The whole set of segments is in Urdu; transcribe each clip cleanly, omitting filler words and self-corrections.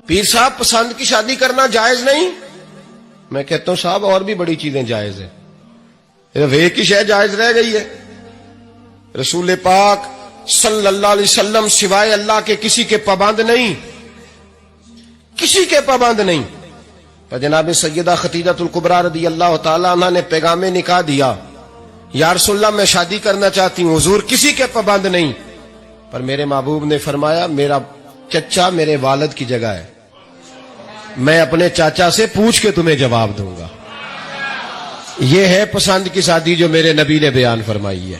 پیر صاحب پسند کی شادی کرنا جائز نہیں؟ میں کہتا ہوں صاحب اور بھی بڑی چیزیں جائز ہیں، ایک ہی شے جائز رہ گئی ہے۔ رسول پاک صلی اللہ علیہ وسلم سوائے اللہ کے کسی کے پابند نہیں، کسی کے پابند نہیں۔ پر جناب سیدہ خدیجہ الکبریٰ رضی اللہ تعالی عنہ نے پیغام نکاح دیا، یا رسول اللہ میں شادی کرنا چاہتی ہوں، حضور کسی کے پابند نہیں۔ پر میرے محبوب نے فرمایا میرا چچا میرے والد کی جگہ ہے، میں اپنے چاچا سے پوچھ کے تمہیں جواب دوں گا۔ یہ ہے پسند کی شادی جو میرے نبی نے بیان فرمائی ہے۔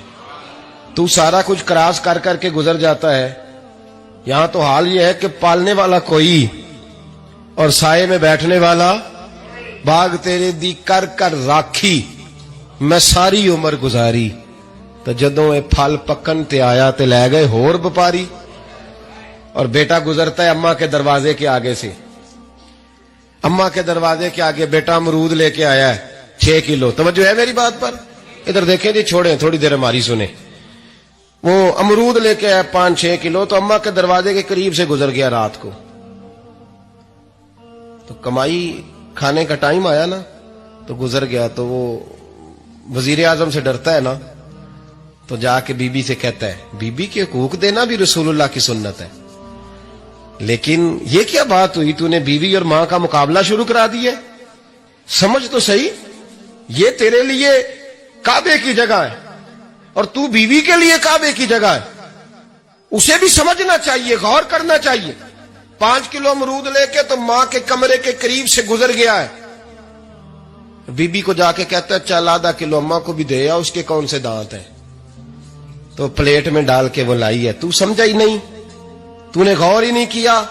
تو سارا کچھ کراس کر کر کے گزر جاتا ہے، یہاں تو حال یہ ہے کہ پالنے والا کوئی اور سائے میں بیٹھنے والا، باغ تیرے دی کر کر راکھی میں ساری عمر گزاری، تو جدوں اے پھل پکن تے آیا تے لے گئے ہور بپاری۔ اور بیٹا گزرتا ہے اماں کے دروازے کے آگے سے، اماں کے دروازے کے آگے بیٹا امرود لے کے آیا ہے 6 کلو۔ توجہ ہے میری بات پر؟ ادھر دیکھیں جی، چھوڑیں تھوڑی دیر ہماری سنیں۔ وہ امرود لے کے آیا 5-6 کلو، تو اماں کے دروازے کے قریب سے گزر گیا رات کو، تو کمائی کھانے کا ٹائم آیا نا، تو گزر گیا۔ تو وہ وزیر اعظم سے ڈرتا ہے نا، تو جا کے بی بی سے کہتا ہے بی بی کے حقوق دینا بھی رسول اللہ کی سنت ہے، لیکن یہ کیا بات ہوئی، تو نے بیوی اور ماں کا مقابلہ شروع کرا دیا ہے؟ سمجھ تو صحیح، یہ تیرے لیے کعبے کی جگہ ہے اور تو بیوی کے لیے کعبے کی جگہ ہے، اسے بھی سمجھنا چاہیے، غور کرنا چاہیے۔ 5 کلو امرود لے کے تو ماں کے کمرے کے قریب سے گزر گیا ہے، بی بی کو جا کے کہتا ہے چل آدھا کلو اماں کو بھی دے، اس کے کون سے دانت ہیں، تو پلیٹ میں ڈال کے وہ لائی ہے۔ تو سمجھا ہی نہیں، تو نے غور ہی نہیں کیا۔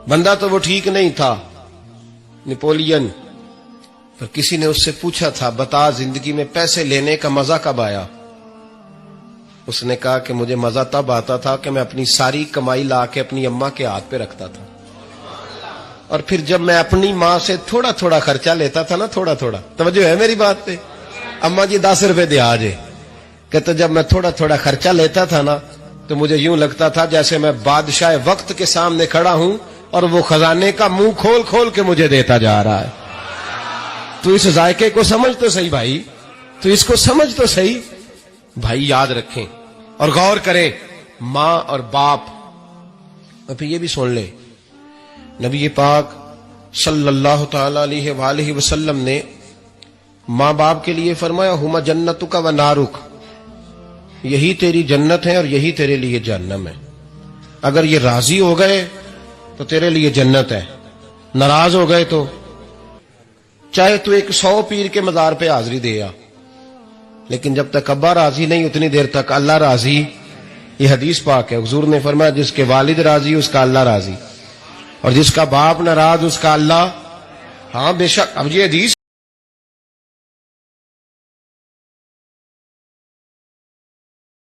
بندہ تو وہ ٹھیک نہیں تھا، نپولین، پر کسی نے اس سے پوچھا تھا بتا زندگی میں پیسے لینے کا مزہ کب آیا؟ اس نے کہا کہ مجھے مزہ تب آتا تھا کہ میں اپنی ساری کمائی لا کے اپنی اماں کے ہاتھ پہ رکھتا تھا، اور پھر جب میں اپنی ماں سے تھوڑا تھوڑا خرچہ لیتا تھا نا، تھوڑا تھوڑا، توجہ ہے میری بات پہ؟ اماں جی 10 روپے دے آجے، کہتا جب میں تھوڑا تھوڑا خرچہ لیتا تھا نا، تو مجھے یوں لگتا تھا جیسے میں بادشاہ وقت کے سامنے کھڑا ہوں اور وہ خزانے کا منہ کھول کھول کے مجھے دیتا جا رہا ہے۔ تو اس ذائقے کو سمجھ تو صحیح بھائی، تو اس کو سمجھ تو صحیح بھائی۔ یاد رکھیں اور غور کریں، ماں اور باپ۔ اور پھر یہ بھی سن لیں، نبی پاک صلی اللہ تعالی علیہ وآلہ وسلم نے ماں باپ کے لیے فرمایا ہما جنتک و نارک، یہی تیری جنت ہے اور یہی تیرے لیے جہنم ہے۔ اگر یہ راضی ہو گئے تو تیرے لیے جنت ہے، ناراض ہو گئے تو چاہے تو 100 پیر کے مزار پہ حاضری دے آ، لیکن جب تک ابا راضی نہیں اتنی دیر تک اللہ راضی۔ یہ حدیث پاک ہے، حضور نے فرمایا جس کے والد راضی اس کا اللہ راضی، اور جس کا باپ ناراض اس کا اللہ۔ ہاں بے شک، اب یہ حدیث